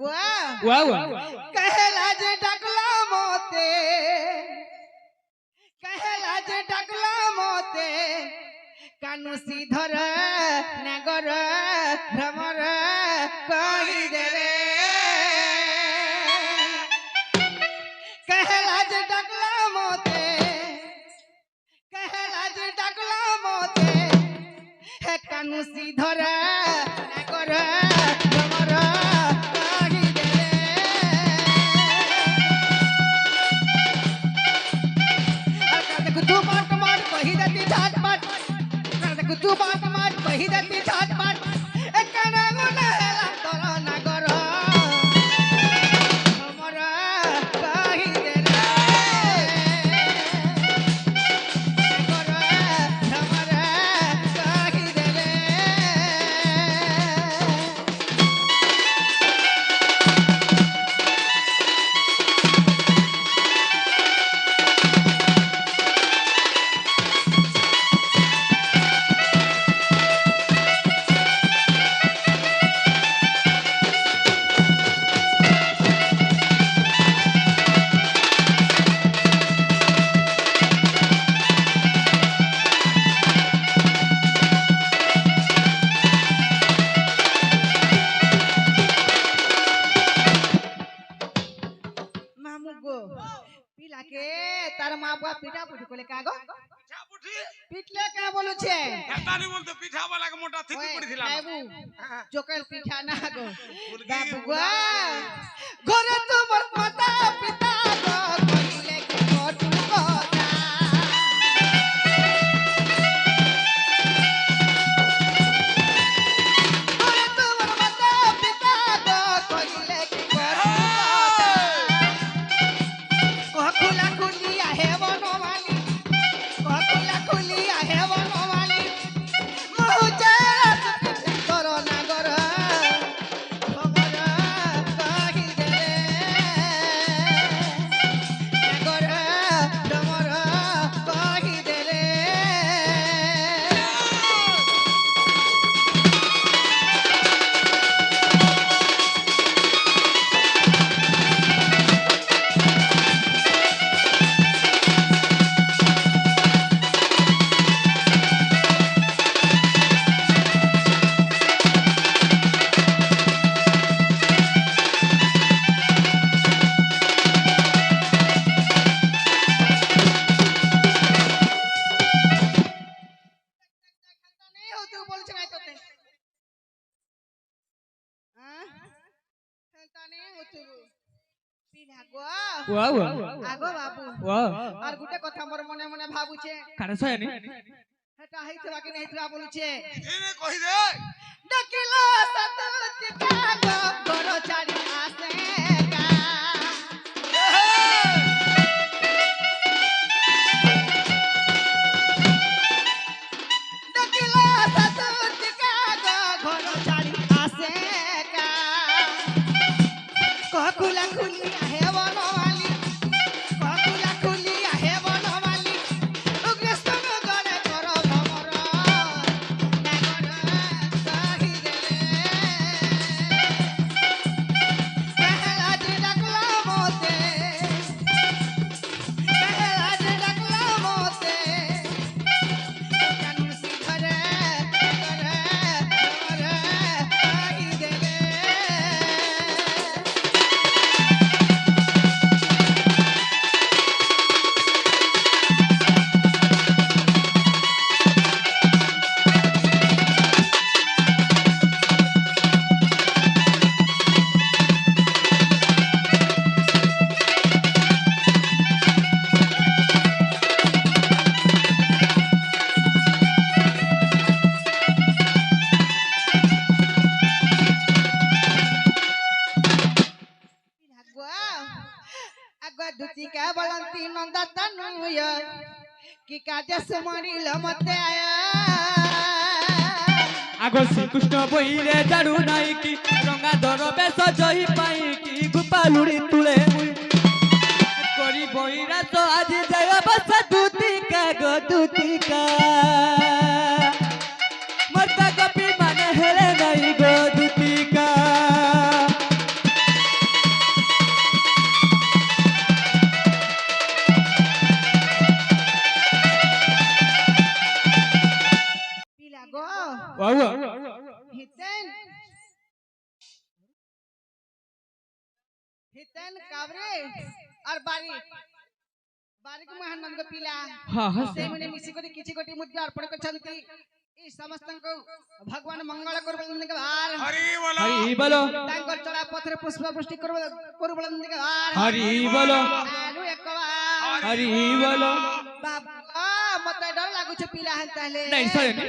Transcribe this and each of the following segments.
भागुआ वाह कहला जे डकला मोते कहला जे डकला मोते कानु सीधर नगर भ्रमर कहि दे रे कहला जे डकला मोते हे कानु सीधर नगर भ्रमर कहि दे रे तू बाट मार कही देती झाट पाट तू बाट मार कही देती झाट पाट एक नागो नहेला तोर नागर हमरा कही दे रे नागर हमरा कही दे रे तार माँ बाप पिटा पुटी कोले कागो পিঠা পুঠি पिटले का बोलू छे হেতানি বলতে পিঠা वाला के मोटा থিকি পড়িছিলাম বাবু জোকাল পিঠা না গো বাবুয়া ঘরে তোমার মাতা পিতা গো কইলে কি কটু কথা ঘরে তোমার মাতা পিতা গো কইলে কি কটু কথা কখুলা খুলিয়া হে বনমালী কখুলা খুলিয়া হে বনমালী মহুচারা সুপিঠা কর নাগর খবর কহি দে নাগর ডমর কহি দে রে नहीं हो तू बोल चला तोते हां खेलता नहीं हो तू पिला गो वाह आगो बाबू वाह আর গুটে কথা মোর মনে মনে ভাবুছে কানে সয়ানি হেটা হইতবা কি নাই তুয়া বলুছে এনে কই দে ডকিলো সতত কাগো গড় ছাড়ি আসে কা ডকিলো সতত কাগো গড় ছাড়ি আসে কা ককুলা খুলিয়া হে বনমালী ককুলা খুলিয়া হে বনমালী উগ্রস্তন গড়ে কর ভমর নাগর কহি দে कहला जे डकला मोते कहला जे डकला मोते कानून सीधर नगर भ्रमर कहि दे रे आगो दुती का बलंती नंदा तनुय कि काजे सुमरिल मते आया আগো শ্রীকৃষ্ণ বইরে জাড়ু নাই কি রঙা দর বেশ জহি পাই কি গোপালুড়ি তুলে করি বইরা তো আজি যায় বসা দুতিকা গো দুতিকা মরতা কপি মানে হেলে নাই গো দুতিকা हितन कावरे और बारी को महान मन को पिला हां हां से मने मिसी को किछि कोटी मुद्रा अर्पण करछंती ई समस्त को भगवान मंगल करबलन के भार हरि बोलो हरि बोलो तांकर चला पथरे पुष्प वृष्टि करबलन के भार हरि बोलो आलू एक बार हरि बोलो बाबा मते डर लागु छ पिला हन ताले नहीं सयनी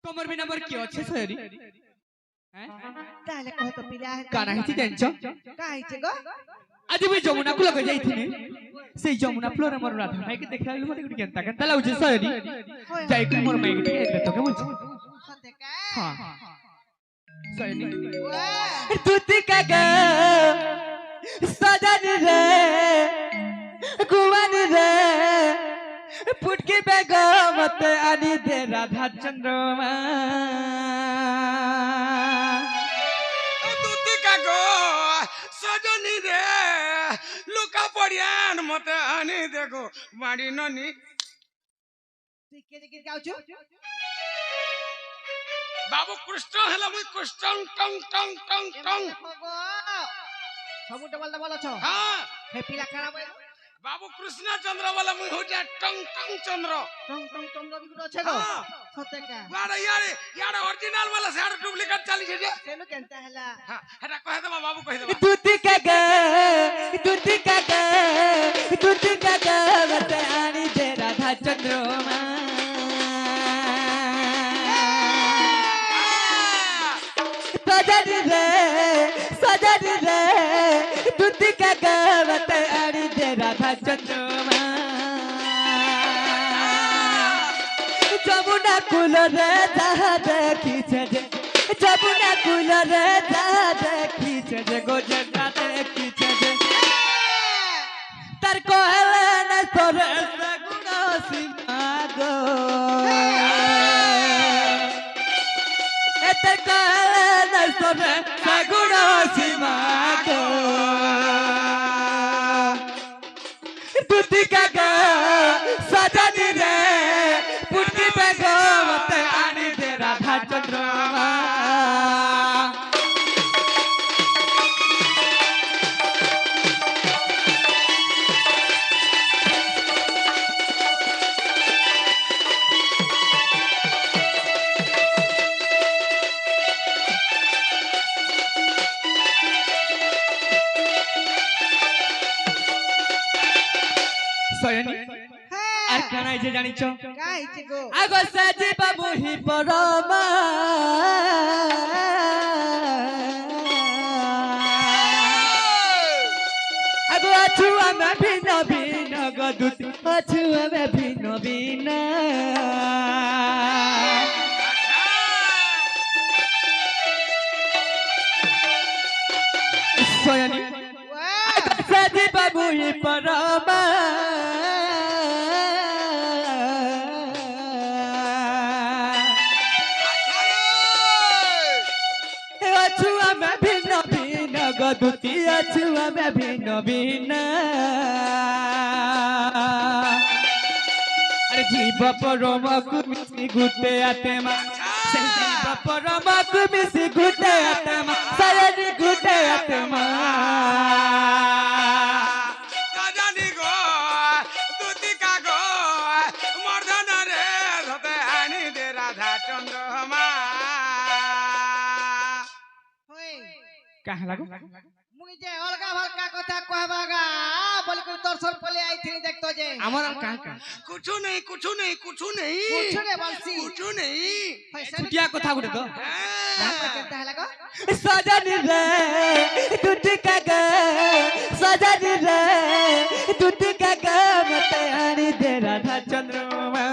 तमर बिना मोर की अछि सयनी हैं ताले कह तो पिला हन काना हिची जानछो काई छ गो आज भी जमुना कुल लगे जाइथिनी से जमुना फ्लोर मोर राधा भाई के देखला मते गुटी केनता केनता लाउछ सयनी जाई के मोर माई के तो के बोलछ सते का हां सयनी वाह तुती का ग सजन रे कुवन रे पुटकी बेगमत आनी दे राधा चंद्रमा दूती का गो सजनी रे लुका पड़ियान मते आनी देखो बाड़ी ननी तू के गीत गाउछु बाबू कृष्ण हला मुई कृष्ण टंग टंग टंग टंग सबु डबल डबल छ हां हे पिला काना बोल बाबू कृष्ण चंद्र वाला मुई हो जा टंग टंग चंद्र टंग टंग टंग भी गुड छ गो हां सते का वाड़ा यार ओरिजिनल वाला से डुप्लीकेट चली छे जे तेनु केनता हला हां हेटा कह देबा बाबू कह देबा तुती का ग मत आनी दे राधा चंद्रमा सजन रे तुती का ग मत आनी दे राधा चंद्रमा जमुना कुल रे जहा देखी छे जमुना कुल रे जहा देखी छे गोजरा देखी छे तार कहले न तोरे सगुण सीमा गो तार कहले न तोरे सगुण सीमा गो तुती का गा सजन रे पुटकी बेगमत आनी दे राधा चंद्रमा सयनी আর কানাই যে জানিছ काई छ गो আগো সাজি বাবু হি পরমা আগো আছু আমি ভিন্ন ভিন্ন গদুত আছু আমি ভিন্ন ভিন্ন সয়নি वाह সাজি বাবু হি পরমা छुआ में भिन्न भिन्न गदुती छुआ में भिन्न भिन्न अरे जीव परमक मिसी गुटे आत्मा से जीव परमक मिसी गुटे आत्मा सयनी गुटे आत्मा सजनी गो दूती का गो मर्दन रे धते आनी दे राधा चंद्रमा होय कहाँ लागो मुई जे अलगा भलका कथा कहबागा बोल को दर्शन पले आई थी देखतो जे আমার আর কাঁ কাঁ कुछ नहीं कुछ नहीं कुछ नहीं कुछ ने बलसी कुछ नहीं फैशन छुटिया কথা গুটে তো नाम केनता हला गो सजन रे तुती का ग सजन रे तुती का ग मत आनी दे राधा चंद्रमा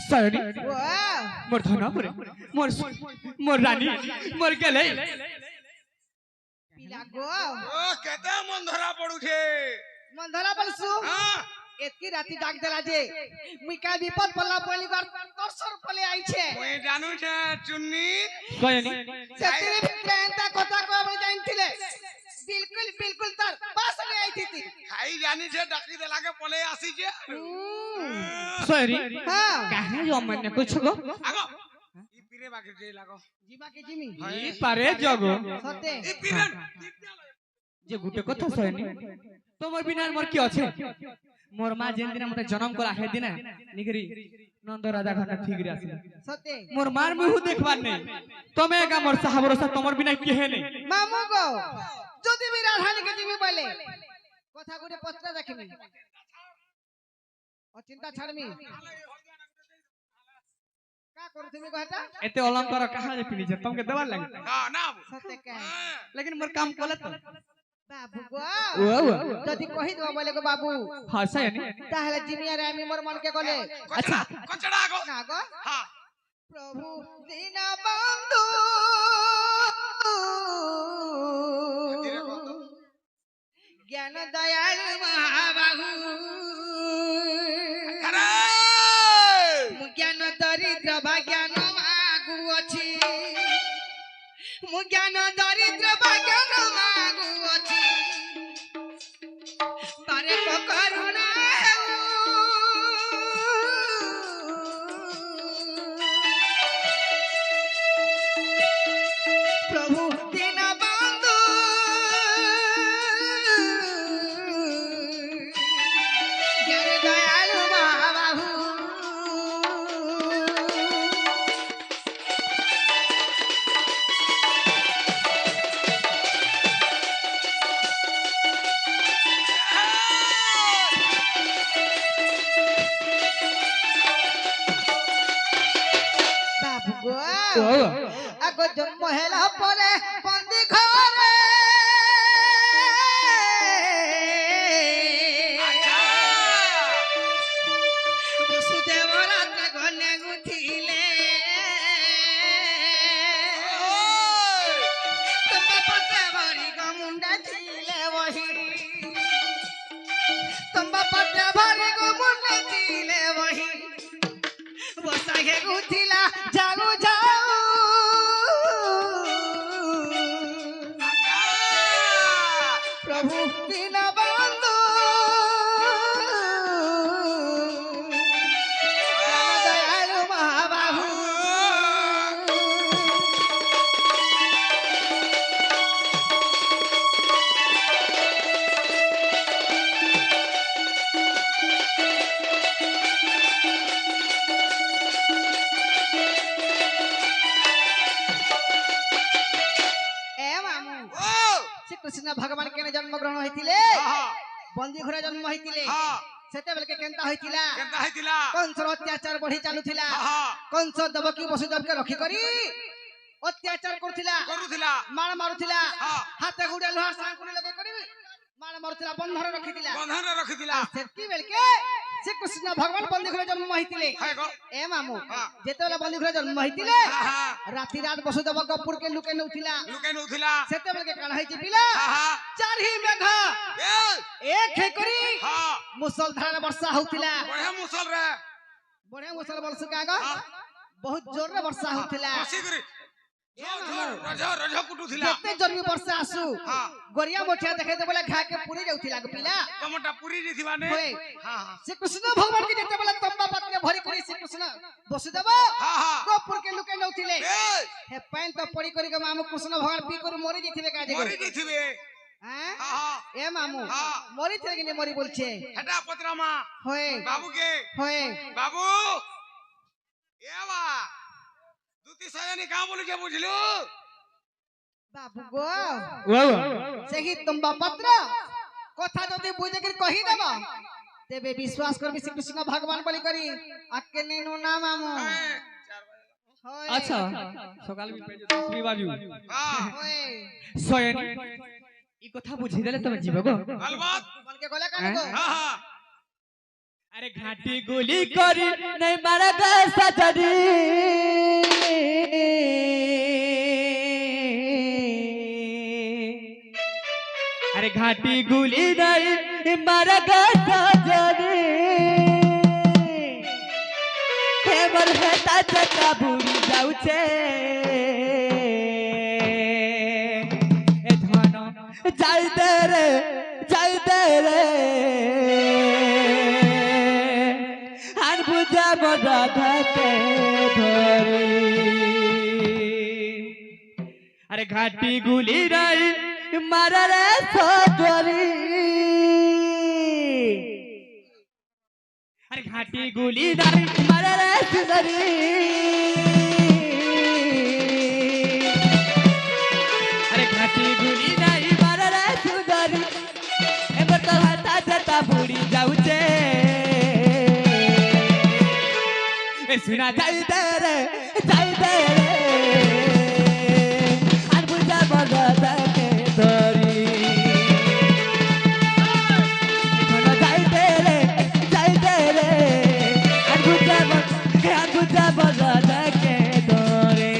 सयनी वाह मोर धना मोर मोर रानी मोर गेले पिला गो ओ केते मन धरा पड़ू छे मन धरा बलसु हाँ एतकी राती डाक देला जे मुई का विपद पल्ला पहली बार तोर पले आई छे कोई जानू छे चुन्नी सयनी सती प्रेंता कथा को आपण जानथिले बिल्कुल बिल्कुल तार पास ले आई थी खाई जानी छे डाकी देला के पले आसी छे सयरी हां काहे जो मन कुछ गो आगो ई पीरे बाके जे लागो जीवा के जिमी ई पारे जगो सते ई पीरे जे गुटे কথা সয়নি তোমার বিনা মোর কি আছে মোর মা যেন দিন মতে জন্ম করা হে দিনা নিগরি নন্দ রাজা ঘাটা ঠিক রে আসিলা सते মোর মার মুহ দেখবার নেই তুমি একা মোর সাহাবরসা তোমার বিনা কি হে নেই मामू गो যদি বি রাধানি के जिमी बोले কথা গুটে পত্র রাখমি ও চিন্তা ছাড়মি का करू তুমি कहता এতে অলঙ্কার কাহা যে পিনিছে তোমাকে দেবার লাগে हां ना सते का लेकिन मोर काम कोला तो बाबू गो ओ যদি কহি দেব बोले गो बाबू हां सयनी তাহলে জিমি আর আমি মোর মন কে গলে अच्छा कचड़ा आगो না গো हां प्रभु दीन बंधु ज्ञान दयाल महाबाहु अरे मु ज्ञान दरिद्र भाग्यान मागु अछि मु ज्ञान दरिद्र भाग्यान मागु अछि पारे को करुणा प्रभु दीन बंधु ज्ञान दयालु महाबाहु बाबू गो आगो जन्म हेला परे बंदी घरे अच्छा वसुदेव रात गने गुथिले तुम पते भरी गमुंडा थिले वही तुम पते भरी गमुंडा थिले वही बसा के गुथिला जागो जाओ प्रभु दीन बंधु दयालु महाबाहु ए मामू ओ श्री कृष्ण भगवान केने जन्म ग्रहण होइतिले हां बंदी घरे जन्म होइतिले हां सेते बेल के केनता होइतिला केनता हैतिला कंस अत्याचार बढ़ी चालुथिला हां कंस देवकी वसुदेव के रखी करी अत्याचार करथिला करूथिला मार मारुथिला हां हाथे गुडे लोहार सांकुनी लगे करी मार मारुथिला बंधन रखिथिला बंधन रे रखिथिला सेती बेल के श्री कृष्ण भगवान बंदी घरे जन्म होइतिले हाय गो ए मामू हां जेतेला बंदी घरे जन्म होइतिले हां राति रात वसुदेव गपुर के लुके नउथिला लुके नउथिला सेते बेल के कान होइति पिला हां चारही मेघ ए एक हे करी हां मुसलधार वर्षा होतिला बढ़िया मुसल रे बढ़िया मुसल वर्षा कागा हां बहुत जोर रे वर्षा होतिला हसी करी रज रज कुटुथिला जते जोर वर्षा आसु हां गोरिया मोठिया देखे दे बोले खा के पूरी जाउथिला गो पिला टमाटा पूरी दिथिबा ने होय हां हां श्री कृष्ण भगवान के जते बोले तंबा पत्रे भरी करी श्री कृष्ण वसुदेव हां हां गोपुर के लुके नउथिले ए हे पैन तो पड़ी करी के मामू कृष्ण भगवान पी कर मरी जइथिबे काजे मरी दिथिबे हैं हां हां ए मामू हां मरी थे कि नहीं मरी बोलछे हेटा पतरामा होय बाबू के होय बाबू ए बा দুতি সয়নি কাম বলি যে বুঝলু बाबू गो ओ सेही तंबा पत्र कथा जदि बुझे के कहि देबो तेबे विश्वास करबी श्री कृष्ण भगवान बोली करी आके नेनु ना मामू होय अच्छा সকাল বিপে শ্রীবাজু हां होय সয়নি ই কথা বুঝি দেলে তুমি জীব গো अलबत बोल के गले कान गो हां हां अरे घाटी गुली करी नहीं मारा गा सजरी अरे घाटी गुली नहीं मारा गाता जाने हे मर हेता चका बुरी जाऊ छे ए धन जाई दे रे हान बुझा बड़ा धाते धरे अरे घाटी गुली रही मारा रे सजरी अरे घाटी गुली रही मारा रे सजरी अरे घाटी गुली रही मारा रे सजरी एबर तो हाथा जता बुड़ी जाऊ छे ए सुना जाई दे रे आन बुझा बड़ा के धरी सुना जाई दे रे आन बुझा बड़ा के धरी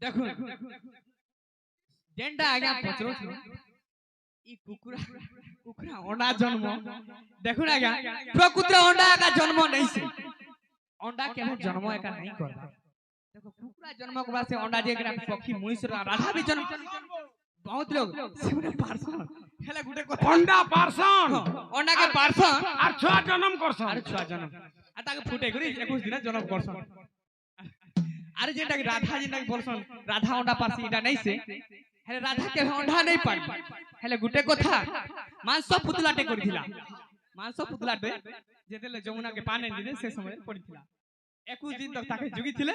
देखो जेंडा आज्ञा पचरो छु ई कुकुरा अंडा जन्म देखो ना आज्ञा प्रकुत्र अंडा का जन्म नहीं से अंडा के जन्म एका नहीं करता देखो कुकुरा जन्म के बाद से अंडा जे एकरा पक्षी मुइस राधा भी जन्म बहुत लोग सिमरे पारसन हेला गुटे को अंडा पारसन अंडा के पारसन আর ছুয়া জন্ম করছন अरे छुआ जन्म आ ताके फुटे करी 21 दिन जन्म करसन अरे जेटा राधा जेटा बोलसन राधा अंडा पारसी इटा नहीं से हेले राधा के अंडा नहीं पार हेले गुटे कथा मांस पुतलाटे करथिला मांस पुतलाटे जेतेले जमुना के पानी दिले से समय पड़िथिला 21 दिन तक ताके जुगी थिले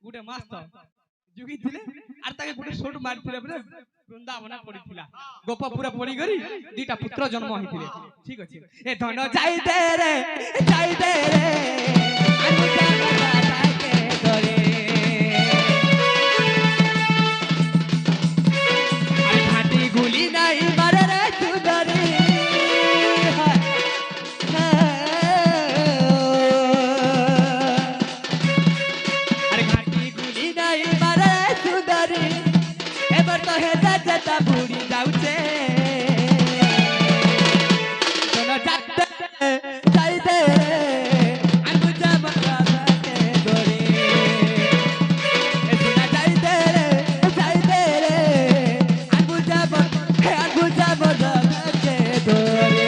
गुटे मास्टर जुगी थिले आर ताके गुटे शॉट मारथिले बले वृंदावन पड़िथिला गोप पूरा पड़ी गरी दुटा पुत्र जन्म होइथिले ठीक अछि ए धन जाई दे रे अनुजा राधा के धरे गुली नहीं मारे रे सुंदरी अरे घाटी गुली नहीं मारे रे सुंदरी एबर तो हेता जता बुड़ी जाऊ छे दोनों जाते जाई दे अनुजा बता के डोरी ए सुना जाई दे अनुजा बता के डोरी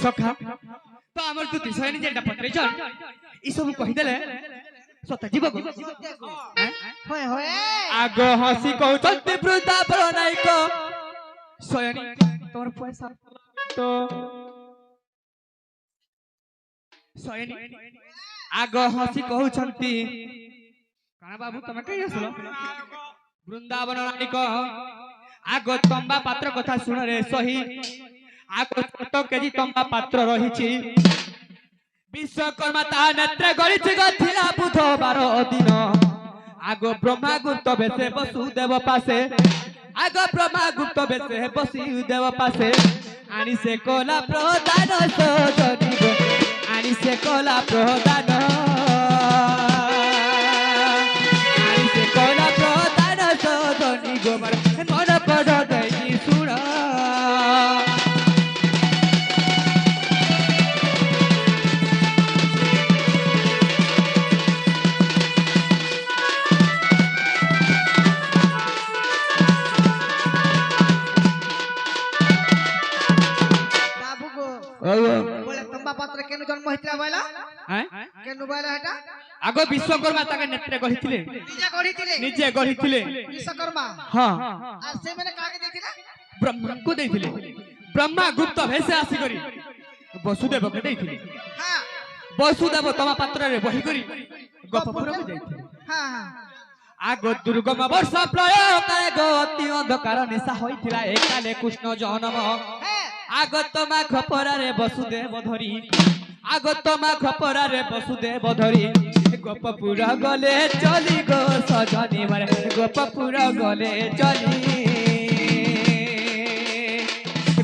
सखा तो हमर तू तिसयनी जेटा पत्रे चल ई सब कहि देले सता जीव को होय होय आग हसी कहउतते वृंदावन नाई को सयनी तोर पैसा तो सयनी आग हसी कहउछंती काना बाबू तमे कहि हसलो वृंदावन नाई को आग तंबा पात्र कथा सुन रे सही आग 7 केजी तंबा पात्र रहिछि विश्वकर्मा ता नेत्र गलिछि गथिला बुधवार दिन आग ब्रह्मागुप्त बेसे वसुदेव पासे आग ब्रह्मागुप्त बेसे वसुदेव पासे आनी से कोला प्रदान सजनी गो आनी से कोला प्रदान आनी से कोला प्रदान सजनी गो मन कर गई सुना बोले तंबा पात्र केनु जन्म हितला बोला हैं केनु बोला हटा आग विश्वकर्मा ताके नेत्रे गढ़िथिले निजे गढ़िथिले विश्वकर्मा हां और से मैंने काके देथिला ब्रह्मा को देथिले ब्रह्मा गुप्त भेसे आसी करी वसुदेव के देथिले हां वसुदेव तमा पात्र रे बही करी गपपुर को जाइथिले हां हां आग दुर्गम वर्ष प्रलय काय गो अति अंधकार निशा होइथिला एकाले कृष्ण जन्म आग तमा खपरा रे वसुदेव धरी आग तमा खपरा रे वसुदेव धरी गोपपुर गले चली गो सजनी मारे गोपपुर गले चली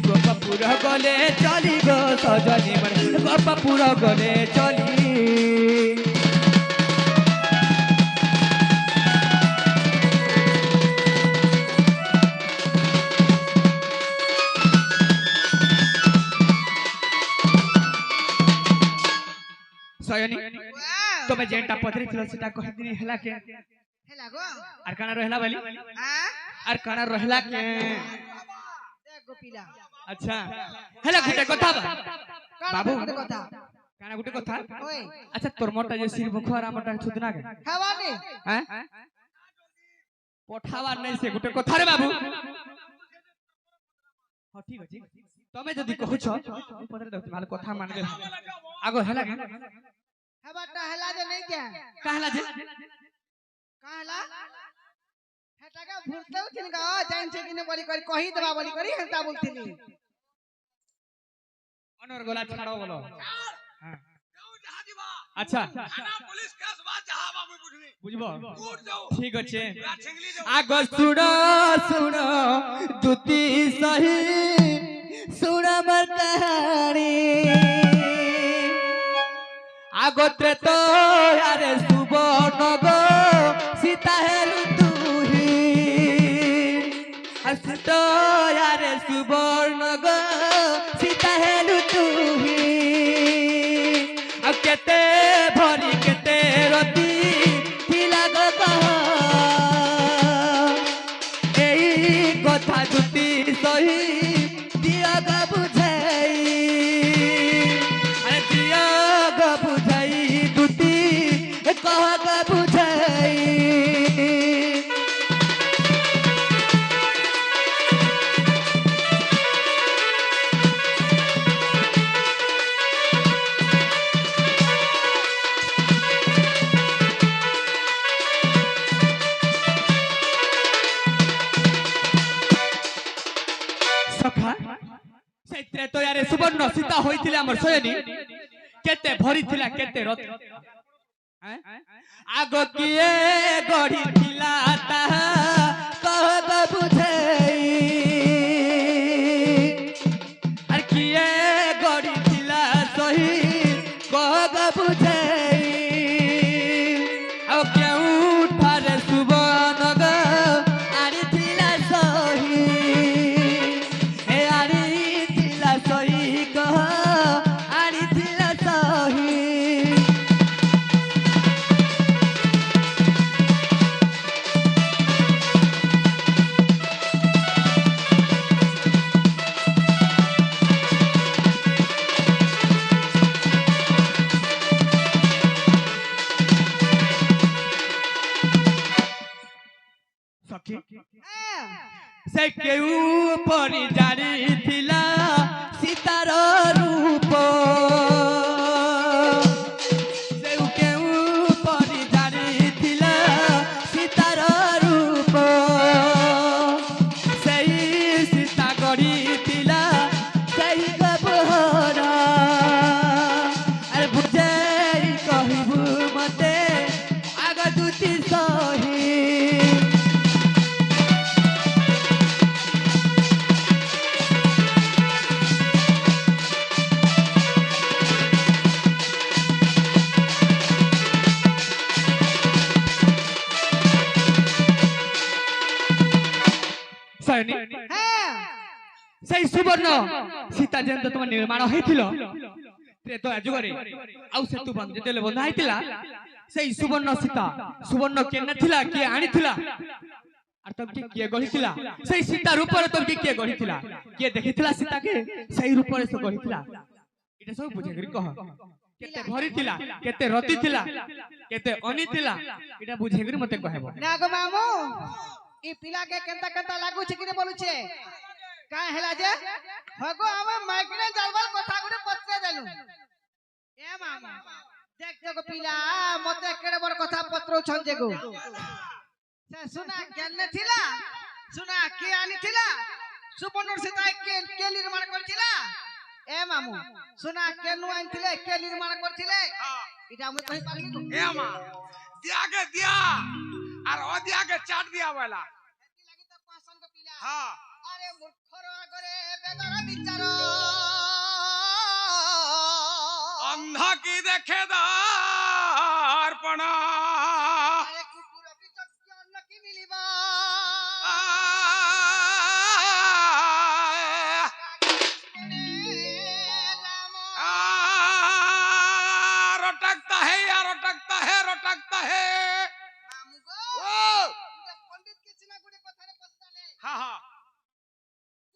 गोपपुर गले चली गो सजनी मारे गोपपुर गले चली सयनी तमे जेंटा पथरी थिलो सेटा कहि दिनी हला के हेला गो आर काना रहला बाली हां आर काना रहला के देख गोपीला अच्छा हला गुटे कथा बा बाबू गुटे कथा काना गुटे कथा ओए अच्छा तोर मोटा जे सिर मुखर आमटा छुदना के खावानी हैं पठावा नै से गुटे कथा रे बाबू हां ठीक अछि तमे जदी कहू छ पथरे देखत माल कथा मानबे आगो हला के हेबाटा हेला जे नहीं क्या कहला जे कहला हेटाका भूलते छिनका जाइन से किने बोली करी कहि देबा बोली करी हेता बोलथिनी अनवर गोला छाड़ो बोलो हां जाऊ जहां दिबा अच्छा थाना पुलिस केस बात जहां बाबू बुझनी बुझबो कूट जाऊ ठीक अछि छिंगली जाऊ आगो सुनो सुनो दुती सही सुनो मर कहानी आगोत्रे तो यारे सुबर्ण गो सीता हेलु तुही तो यारे सुबर्ण गो सीता हेलु तुही अब केते भरी केते रती थिला गो कह एई कथा जुती सही दिया गा बुझाई अरे दिया गा बुझाई दुती कह गा बुझाई सखा सेत्रे तो यारे सुवर्ण सीता होइथिले हमर सयनी केते भरी थिला केते रथ आगो किए गढ़ी थिला ता कहब बुझाई अरे किए गढ़ी थिला सही कहब बुझाई आ केउ ठारे सुवर्ण ग आरी थिला सही ए आरी थिला सही कह आरी थिला सही सखी से केउ परी जारी थिला सीतार रूप से केउ परी जारी थिला सीतार रूप सेही सीता गढ़ी थिला सेही गबहरा अरे बुझाई कहिबु मते आग दुती सही सयनी हां सेई सुवर्ण सीता जेंत तुम निर्माण होइथिलो त्रेतो अजुगरे आउ सेतु बंध जेतेले बंधा आइतिला सेई सुवर्ण सीता सुवर्ण के नथिला के आनिथिला आर तब के गढ़िथिला सेई सीता रूप रे तब के गढ़िथिला के देखिथिला सीता के सेई रूप रे से गढ़िथिला इटा सब बुझे करी कह केते भरी थिला केते रति थिला केते अनी थिला एटा बुझे करी मते कहबो ना गो मामू ई पिला के केंता केंता लागू छै कि बोलू छे का हैला जे हगो हम माइकने जालवाल कथा गुडे पत्ते देलु ए मामू देख देखो पिला मते केड़े बड़ कथा पत्र छन जे गो से सुना केने थिला सुना के आनी थिला सुपनर सीता के निर्माण करथिला ए मामू सुना केनु आइन थिले के निर्माण करथिले इटा हम कहि पारबी को ए मा दिया के दिया और ओ दिया के चाट दिया वाला लागी त पासन को पिला हां अरे मूर्खर आगरे बेदर विचार अंधा की देखे दर्पण अरे कुकुर भी चक्कर की मिलिबा रटकता है यार रटकता है मामू गो ओ पंडित के चिना गुडे कथारे पत्ताले हां हां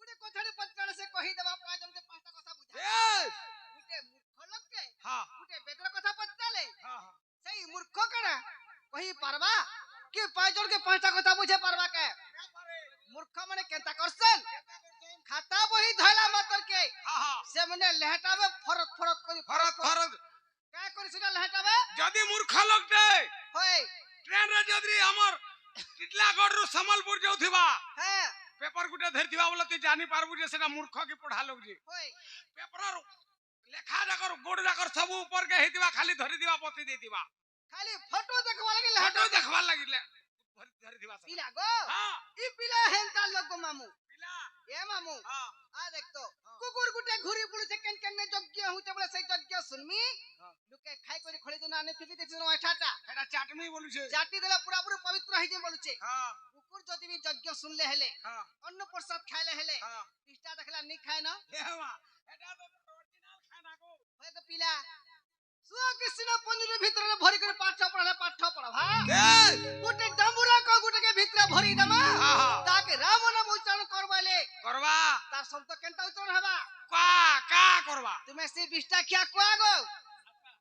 गुडे कथारे पत्ताले से कहि देबा पाजम के पांचटा कथा बुझा यस गुडे मूर्ख लोग के हां गुडे बेदर कथा पत्ताले हां सही मूर्ख करा कहि पारबा कि पाजम के पांचटा कथा बुझे पारबा के मूर्ख माने केंता करसन खाता बही धैला मातर के हां हां से मने लहटावे फरत करी फरक का करी सेटा लहटावे जदी मूर्ख लगते होय ट्रेन रे जदी हमर टिटलागढ़ रु संबलपुर जाउथिबा हां पेपर गुटे धरथिबा बोले तू जानि पारबु जे सेटा मूर्ख की पढ़ा लोग जी होय पेपर लेखा जाकर गोड़ जाकर सब ऊपर के हेतिबा खाली धरि दिबा पति देतिबा खाली फोटो देखवा लगे फोटो लहटा देखबा लागिले धरि दिबा सब पिला गो हां ई पिला हेंता लोग गो मामू पिला ए मामू हां आ देख तो कुकुर गुटे घुरी पुली से केन ने यज्ञ हुते बोले से यज्ञ सुनमी लुके खाइ करी खळे जो नाने फिबी देखि न एठाटा एटा चाटमी बोलु छे जाति देला पूरा पूरा पवित्र होइ जे बोलु छे हां कुकुर जति भी यज्ञ सुनले हेले हां अन्न प्रसाद खाइले हेले हां पिष्टा देखला नहीं खाए न हेवा एटा तो ओरिजिनल खाना को होय तो पिला सुआ कृष्ण पंजरे भीतर रे भरी कर पाठ पढ़ा भा यस गुटे डंबुरा को गुटे के भीतर भरी दमा हां हां ताके राम नाम उच्चारण करबाले करवा तार शब्द केनता उच्चारण हबा का करवा तुम्हें से बिष्टा क्या कुआ गो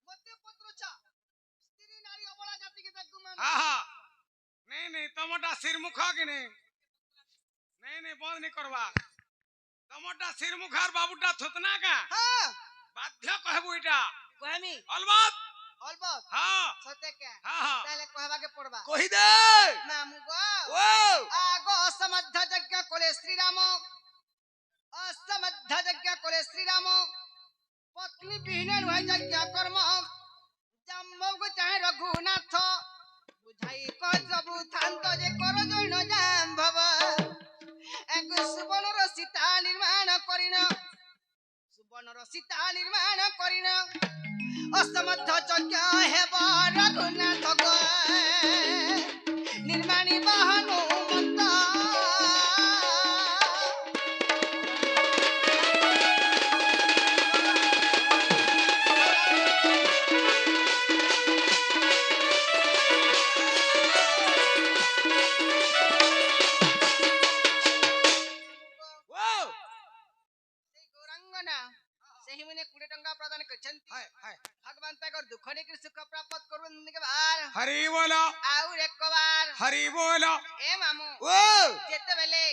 मते पत्र छ स्त्री नारी अबला जाति के देख गुमा हां हां नहीं तमटा सिर मुखा कि नहीं बंद नहीं करवा तमटा सिर मुखार बाबूटा थुतना का हां बाध्य कहबू इटा कहमी अलबत हां सत्य के हां ताले कहबा के पड़बा कहि दे मामू गो ओ आगो असमद्ध यज्ञ कोले श्री राम असमद्ध यज्ञ कोले श्री राम पत्नी बिहीन हुए यज्ञ कर्म जम्मो को चाहे रघुनाथ बुझाई को सबु थांत जे कर जण जाम्भव एक सुवर्णर सीता निर्माण करिन सुवर्णर सीता निर्माण करिन असमद्ध यज्ञ हेब रघुनाथ गो निर्माणी बहनु मत सही मने 20 टंका प्रदान करछंती हाय भगवान ताकर दुख ने सुख प्राप्त करबन के बार हरि बोलो आउर एक बार हरि बोलो ए मामू ओ जेते बेले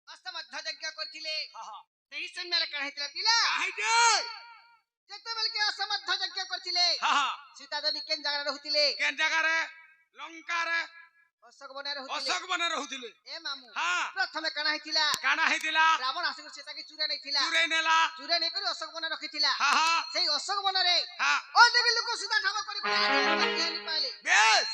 असमद्ध यज्ञ करथिले हां सही समय कहैतला पिला काहे जे जेते बेले के असमद्ध यज्ञ करथिले हां सीता देवी केन जगह रहथिले केन जगह रे लंका रे अशोक बने रहथिले अशोक बने रहथिले ए मामू हां प्रथमे कना हितिला काना हेतिला रावण आसिक सीता के चूरे नै थिला चुरे नेला चूरे नै करी अशोक बने रखिथिला हां सेही अशोक बने रे हां ओ देवी लोक सीता ठावा करी केहनी पाले बेस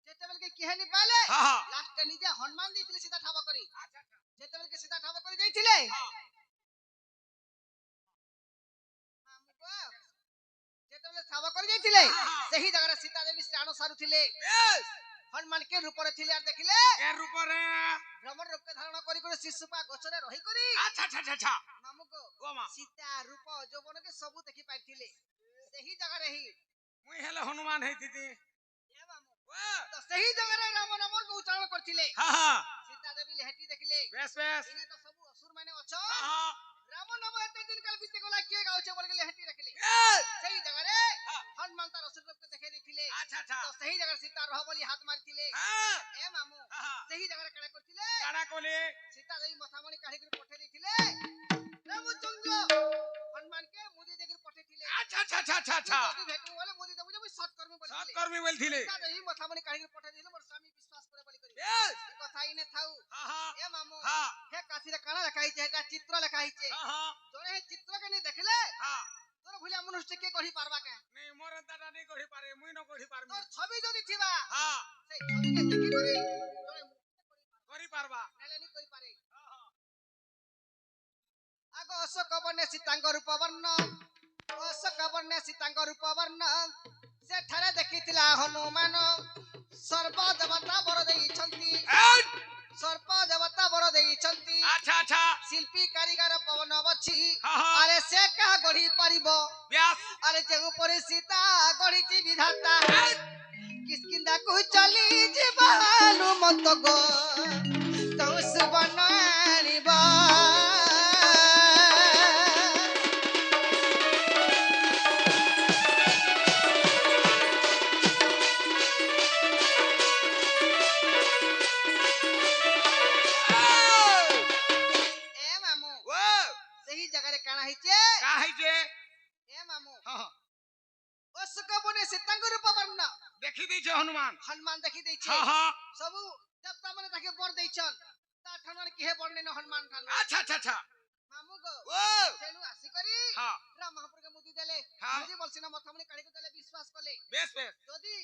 जेते बेले के केहनी पाले हां लास्ट निजे हनुमान दिथिले सीता ठावा करी जेते बेले के सीता ठावा करी जाइथिले मामू को जेते बेले ठावा करी जाइथिले सेही जगह सीता देवी प्राण सारुथिले बेस हनुमान के रूप रे थिले देखिले के रूप रे भ्रमण रूप के धारण करी करी शिशुपा गछरे रही करी अच्छा मामू को ओ मा सीता रूप जौवन के सब देखि पाइथिले सेही जगह रे ही मुई हेले हनुमान हेतिती ए मामू ओ तो सही जगह रे राम नाम के उच्चारण करथिले हां सीता देवी लेहटी देखिले बेस इने तो सब असुर माने अछ हां राम नाम एते दिन काल बीते गला के যাଉଛି বলি গলে হেଟି রাখিলে বেশ সেই জায়গারে হ্যাঁ। হনুমান তার অসুরকে দেখে দিଥିଲେ আচ্ছা আচ্ছা তো সেই জায়গায় সীতা রহ বলি হাত মারিଥିଲେ হ্যাঁ এ মামু হ্যাঁ সেই জায়গারে কাড়া করଥିଲେ কানা কলে সীতা দেই মথামণি কাঢ়ি করে পঠাই দিଥିଲେ রামচন্দ্র হনুমানকে মুদি দেখি পঠাইଥିଲେ আচ্ছা আচ্ছা আচ্ছা আচ্ছা আচ্ছা যদি ভেটু বলে মুদি দেবু যে সৎকর্মী বলিছিলে সৎকর্মী বলছিলে সীতা দেই মথামণি কাঢ়ি করে পঠাই দিলে মোর স্বামী বিশ্বাস করে বলি করি বেশ এই কথা ইনে থাউ হ্যাঁ হ্যাঁ এ মামু হ্যাঁ হে কাছিরে কানা লেখা হইছে এটা চিত্র লেখা হইছে হ্যাঁ হ্যাঁ জনে হে চিত্রকে নি দেখলে হ্যাঁ তোর ভুলিয়া মনুষ্য কে গঢ়ি পারবা কে নেই মোর এন্তাটা নেই গড়ি পারে মুই ন গড়ি পারমি তোর ছবি যদি থিবা হ্যাঁ সেই ছবিকে দেখি করি জনে গড়ি পারবা নেলে নি করি পারে হ্যাঁ হ্যাঁ আগ অশোক বর্ণে সীতাঙ্গ রূপ বর্ণ অশোক বর্ণে সীতাঙ্গ রূপ বর্ণ সেଠାରେ ଦେଖିଥିଲା ହନୁମାନ ସର୍ବ ଦେବତା ବର ଦେଇଛନ୍ତି এই ସର୍ପ ଦେବତା ବର ଦେଇଛନ୍ତି আচ্ছা আচ্ছা ଶିଳ୍ପୀ କାରିଗର ପବନ ବଛି হ্যাঁ হ্যাঁ ଆରେ ସେ କାହା ଗଢି ପାରିବ ব্যাস ଆରେ ଯେଉଁ ପରି ସୀତା ଗଢିଛି ବିଧାତା এই କିସ୍କିନ୍ଦାକୁ ଚାଲି ଯିବା ହନୁମନ୍ତ ଗୋ ତଉ ସୁବର୍ଣ୍ଣ ଆଣିବ ଏ ମାମୁ ও ସେହି ଜାଗାରେ କାଣା ହେଇଛେ কা হইছে ଏ ମାମୁ হ্যাঁ হ্যাঁ ଅଶୋକ ବନେ ସୀତାଙ୍କ রূପ ବର୍ଣ୍ଣ দেখি দিয়েছে হনুমান হনুমান দেখি ଦେଇছে হ্যাঁ হ্যাঁ ସବୁ ଦେବତା ମାନେ ତାକେ ବର ଦେଇଛନ୍ ତା ଠାଣରେ କିଏ ବର୍ଣ୍ଣିନ ହନୁମାନ ଠାଣ আচ্ছা আচ্ছা আচ্ছা ମାମୁ ଗୋ ও ସେନୁ ଆସିକରି হ্যাঁ ରାମ ମହାପ୍ରଭୁকে ମୁଦି ଦେଲେ হ্যাঁ। ମୁଦି ବଲସିନା ମଥାମଣି କାଢିକି ଦେଲେ ବିଶ୍ୱାସ কলে বেশ বেশ যদি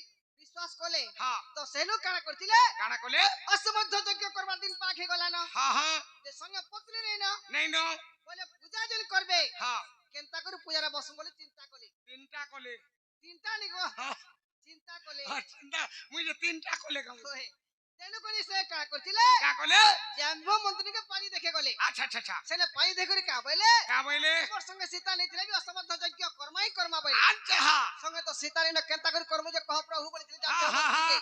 বিশ্বাস কলে হ্যাঁ তো সেনু কাଣା করছিলে কানা কলে অসমর্থ যজ্ঞ করবার দিন পাখি গলা না হ্যাঁ হ্যাঁ যে সঙ্গে পত্নী নেই না নেই ন বলে পূজা যেন করবে হ্যাঁ কেনতা করে পূজারে বসুম বলে চিন্তা কলি তিনটা কলে চিন্তা নি গো হ্যাঁ চিন্তা কলে চিন্তা মুই যে তিনটা কলে গাম ওহে তেনু করি সে কাଣା করছিলে কা কলে জাম্ব মন্ত্রীকে পানি দেখে গলে আচ্ছা আচ্ছা আচ্ছা সেনে পানি দেখে কা বলে কা বইলে মোর সঙ্গে সীতা নেই ছিলে বি অসমর্থ যজ্ঞ কর্মাই কর্মা বলে আচ্ছা হ্যাঁ সঙ্গে তো সীতা নেই না কেনতা করে কর্ম যে কহ প্রভু বলেছিল হ্যাঁ, হ্যাঁ, হ্যাঁ।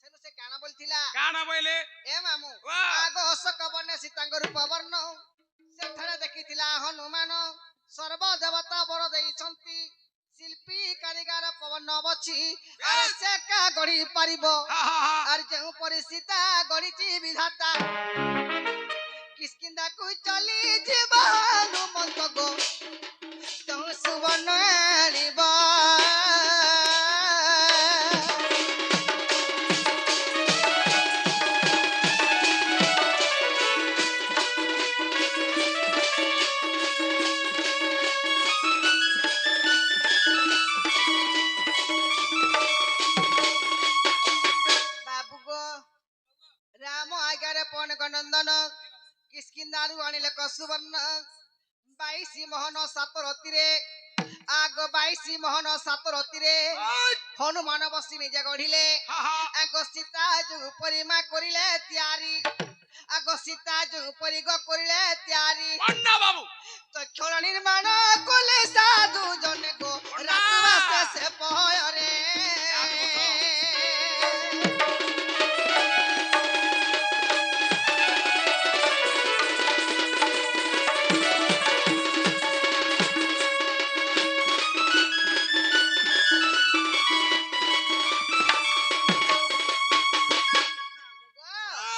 সেনু সে কানা বলছিলা কানা বইলে এ মামু ও আগ অশোক বর্ণে সীতাঙ্গ রূপ বর্ণ সেଠାରେ ଦେଖିଥିଲା ହନୁମାନ ସର୍ବ ଦେବତା ବର ଦେଇଛନ୍ତି ଶିଳ୍ପୀ କାରିଗର ପବନ ବଛି ଆରେ ସେ କା ଗଢି ପାରିବ হ্যাঁ হ্যাঁ হ্যাঁ আর ଯେଉଁ ପରି ସୀତା ଗଢିଛି ବିଧାତା କିସ୍କିନ୍ଦାକୁ ଚାଲି ଯିବ ହନୁମନ୍ତ ଗୋ ତଉ ସୁବର୍ଣ୍ଣ ଆଣିବ ବାବୁ ଗୋ ରାମ ଆଜ୍ଞାରେ ପଣକ ନନ୍ଦନ କିସ୍କିନ୍ଦାରୁ ଆଣିଲେ କସୁବର୍ଣ୍ଣ 22 ମୋହନ ସାତ ରତିରେ ଆଗ 22 ମୋହନ ସାତ ରତିରେ ହନୁମାନ ବସି ନିଜେ ଗଢିଲେ হ্যাঁ হ্যাঁ ଆଗ ସୀତା ଯୋଉ ପରିମା କରିଲେ ତିଆରି ଆଗ ସୀତା ଯୋଉ ପରିଗ କରିଲେ ତିଆରି পন্না বাবু ତ ଖେଳ ନିର୍ମାଣ କଲେ ସାଧୁ ଜନେ ଗୋ ରାତବାସ ସେ ପହୟରେ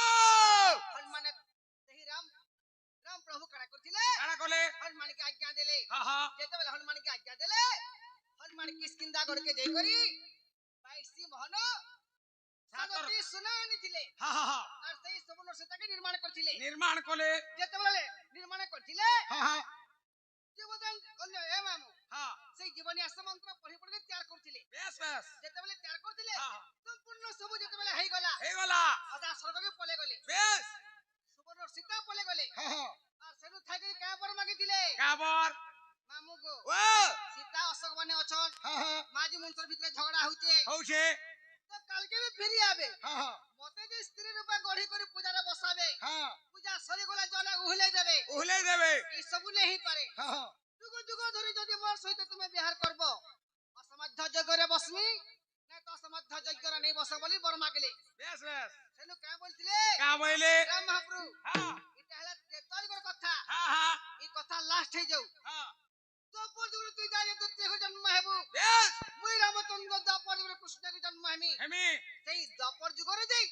ହନୁମାନ ସେହି ରାମ ପ୍ରଭୁ କାଣା କରିଥିଲେ কানা কলে ହନୁମାନକେ ଆଜ୍ଞା ଦେଲେ হ্যাঁ হ্যাঁ ଯେତେବେଳେ ହନୁମାନକେ ଆଜ୍ଞା ଦେଲେ ହନୁମାନ କିସ୍କିନ୍ଦା ଗଡକେ ଯାଇକରି 22 ମୋହନ ସାତଟି ସୁନା ଆଣିଥିଲେ হ্যাঁ হ্যাঁ হ্যাঁ আর সেই সুবর্ণ সীତାকে নির্মাণ করছিলে নির্মাণ কলে যেତେବେଳେ নির্মাণ করছিলে হ্যাঁ হ্যাঁ জীবদান অন্য এ মামু হ্যাঁ সেই জীবনী আশ্রম মন্ত্র পড়ি পড়ি তৈয়ার করছিলে বেশ বেশ যেতেବେଳେ তৈয়ার করছিলে হ্যাঁ হ্যাঁ সম্পূর্ণ সবু যেতেବେଳେ ହେଇଗଲା ହେଇଗলা ଅଧା ସ୍ୱର୍ଗକେ ପଳେ ଗଲେ বেশ ସୁବର୍ଣ୍ଣ ସୀତା ପଳେ ଗଲେ হ্যাঁ হ্যাঁ আর সেনু থাকি কা পর মাগিଥିଲେ কাবর মামু গো ও সীতা অশোক মানে অছন হ্যাঁ হ্যাঁ মাঝি মন্ত্র ভিতরে ঝগড়া হচ্ছে হউছে তো কালকে भी ফিরি আবে হ্যাঁ হ্যাঁ মতে যে স্ত্রী রূপে গড়ি করে পূজারে বসাবে হ্যাঁ পূজা সরি গলা জলে উহলে দেবে উহলে দেবে এই সবু নেই পারে হ্যাঁ হ্যাঁ যুগ যুগ ধরে যদি মোর সহিত তুমি বিহার করব অসমাধ্য যজ্ঞরে বসমি না তো অসমাধ্য যজ্ঞরে নেই বস বলি বর মাগলে বেশ বেশ সেনু কা বলছিলে কা বইলে রাম মহাপ্রভু হ্যাঁ এটা হলা তোর কথা হ্যাঁ হ্যাঁ এই কথা লাস্ট হই যাও হ্যাঁ তো পর যুগ কৃষ্ণকে জন্ম হেবু বেশ মুই রামচন্দ্র দ্বাপর যুগরে কৃষ্ণকে জন্ম হেমি হেমি সেই দ্বাপর যুগরে যাই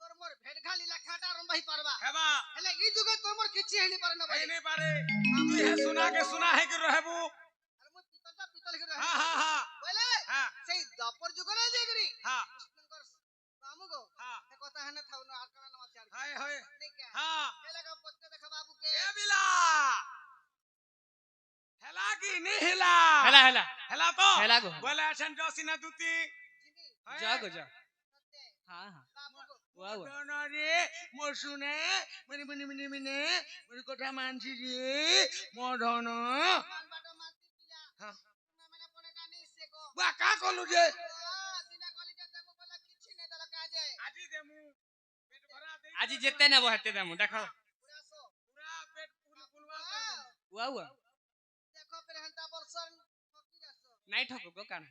তোর মোর ভেটঘালি লেখাটা আরম্ভ হই পারবা হেবা হেলে এই যুগে তোর মোর কিছু হেলি পারে না হেই ভাই নেই পারে তুই হে সুনা হে কি রহেবু আর মুই পিতলটা পিতল কে হ্যাঁ রহে হ্যাঁ হ্যাঁ বলে হ্যাঁ সেই দ্বাপর যুগরে যাই করি হ্যাঁ কৃষ্ণকর বামু গো হ্যাঁ এ কথা হেনে থাও না আর কানা নাম চাড় হায় হায় নেকা হ্যাঁ হেলে কা পত্তে দেখা বাবু কে এ বিলা হেলা কি নি হেলা হেলা হেলা হেলা তো হেলা গো বলে আছেন জসিনা দুতি যা গো যা হ্যাঁ হ্যাঁ বাবু গো ওয়া ওয়া মদনরে মোর শুনে মনি মনি মনি মনি মোর কথা মানছি রে মদন মান বাটো মাতি পিলা হ্যাঁ না মানে পনে টানি সে গো বা কা কলু যে দিনা কলিজা দেবো বলে কিছু নেই তাহলে কাজে আজি দেমু পেট ভরা দেই আজি যেতে নেব হেতে দেমু দেখো পুরাসো পুরা পেট ফুলবার কর দেমু ওয়া ওয়া দেখো পরে হন্তা বলছন ঠকি যাসো নাই ঠকো গো কান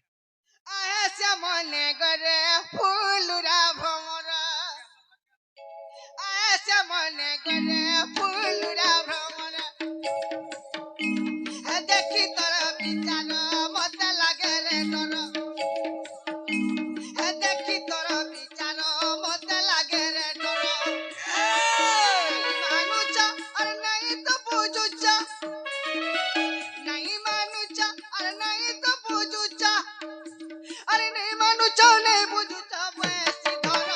আহে সে মনে করে ফুলুরা ভ্রমরা আহে সে মনে করে ফুলুরা ভ্রমরা হে দেখি তোর বিচার মতে লাগে রে তোর হে দেখি তোর বিচার মতে লাগে রে তোর মানুষ আর নাই তো বুঝুছ নাই মানুষ আর নাই তো বুঝুছ আরে নেই মানুষ নেই বুঝুছ বয়সী ধর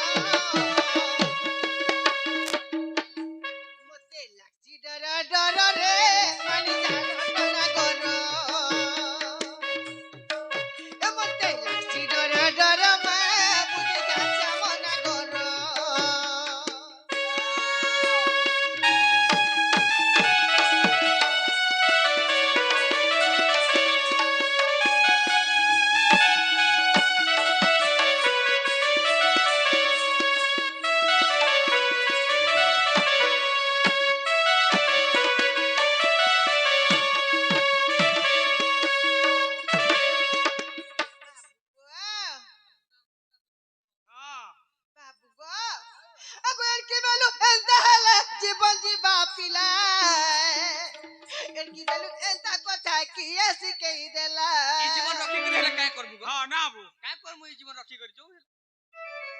মতে লাগছি ডর ডর রে মানি জানো তোরা গর এ মতে লাগছি ডর ডর মা বুঝে যাচ্ছে মনা গর হ্যাঁ বাবু গো আগো এর কি বেলু এলতা হেলে জীবন জীবা পিলা এর কি বেলু এলতা কথা কি এসি কেই দেলা এই জীবন রক্ষি করে হেলা কাই করবু গো হ্যাঁ না বু কাই করমু এই জীবন রক্ষি করি যাও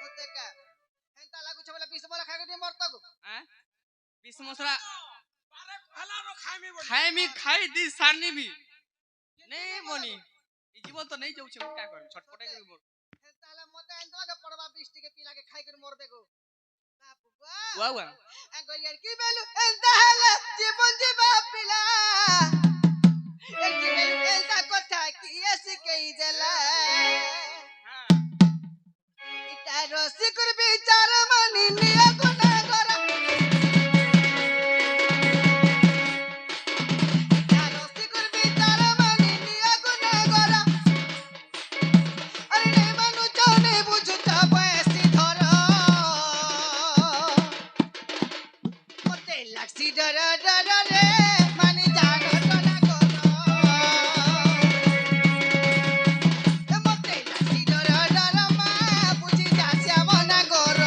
হতে কা এলতা লাগুছে বলে বিষ বলে খাই দিয়ে মরত গো হ্যাঁ বিষ মশলা পারে হেলারো খাইমি বলি খাইমি খাই দি সারনিবি নেই মনি এই জীবন তো নেই যাউছে মু কাই করম ছটপটাই করি মোর তাহলে মতে এলতা লাগে পড়বা বিষ টিকে পিলাকে খাই করে মরবে গো বাবু গো ওয়া ওয়া আগো এর কি বেলু এলতা হেলে জীবন জীবা পিলা এর কি বেলু এলতা কথা কি এসি কেই দেলা হ্যাঁ ইটা রসিকুর বিচার মানি নিয়া গুনা করা ইটা রসিকুর বিচার মানি নিয়া গুনা করা আরে নে মানুষ নে বুঝুতা বয়সী ধর মতে লাগছি ডর ডর রে মানি জানো তোরা কর মতে লাগছি ডর ডর মা বুঝি যাচ্ছে মনা গর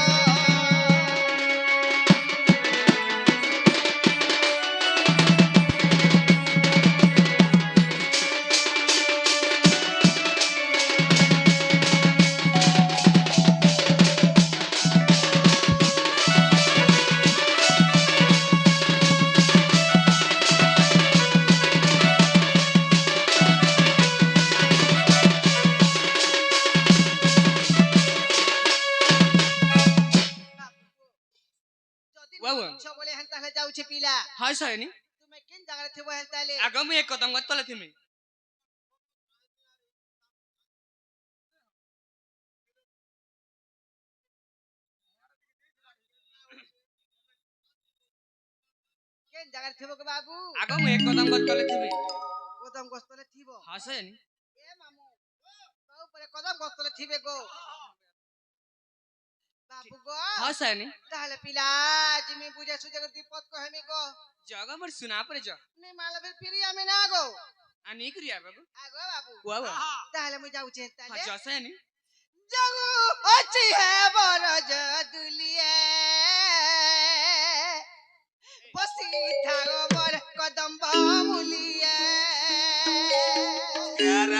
যদি ওয়া ওয়া। ছ বলে হেন তাহলে যাউছে পিলা হাই সাইনি তুমি কিন জায়গায় থিব হেন তাহলে আগম এক কদম গত তলে থিমি কিন জায়গায় থিব গো বাবু আগম এক কদম গত তলে থিমি কদম গস্তলে থিব হাই সাইনি এ মামু তো উপরে কদম গস্তলে থিবে গো বাবু গো হাই সাইনি তাহলে পিলা জিমি বুঝে সুঝে বিপদ কহেমি গো জাগা মোর সুনা পরে যা নি মালবের ফিরি আমি না গো আনি করিয়া বাবু আগো বাবু ওয়া ওয়া হ্যাঁ তাহলে মুই যাউছে হা তাহলে যা সাইনি যাগু অছি হে বড় জদুলিয়ে বসি থাও মোর কদম বামুলিয়ে এরা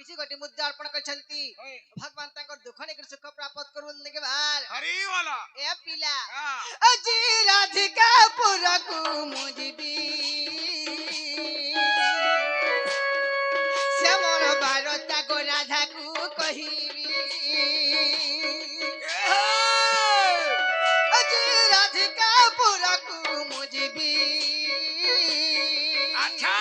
କିଛି ଗୋଟି ମୁଦ୍ରା ଅର୍ପଣ କରିଛନ୍ତି ଭଗବାନ ତାଙ୍କର ଦୁଃଖ ନେଇକରି ସୁଖ ପ୍ରାପ୍ତ କରୁନ୍ ନେକେ ବାହାର हरी वाला ଏ ପିଲା हाँ ଆଜି ରାଧିକାପୁରକୁ ମୁଁ ଯିବି ସେ ମୋର ଭାରତାକୁ ରାଧାକୁ କହିବି ଆଜି ରାଧିକାପୁରକୁ ମୁଁ ଯିବି अच्छा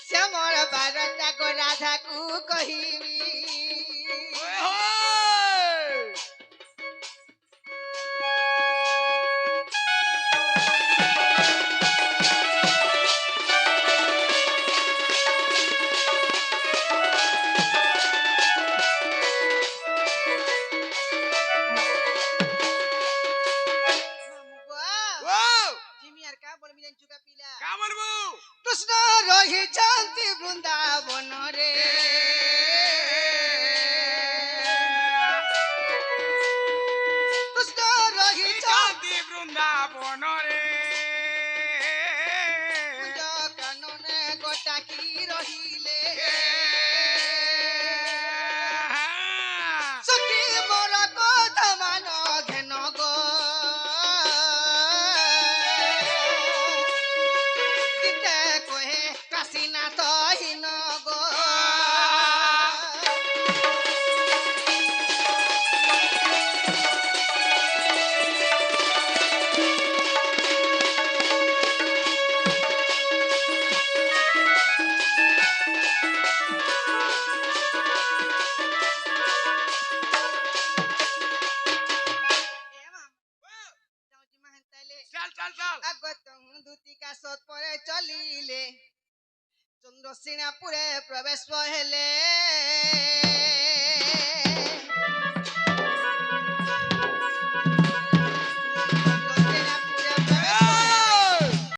ସେ ମୋର ଭାରତାକୁ ରାଧାକୁ କହିବି ओए होए ମାମୁଁ ओ জিমি আর কা বলবি জানছু কা পিলা क्या बनबू কৃষ্ণ রহিছন্তি বৃন্দাবনরে কৃষ্ণ রহিছন্তি शांति वृंदावन रे কাননে গোটাকি রহিলে সখী মোর কথা মান ঘেন গো গীতে কহে কাশীনাথ হীন গো चल चल चल আগতং দুতিকা সৎ পরে চলিলে চন্দ্রসিনাপুরে প্রবেশ হেলে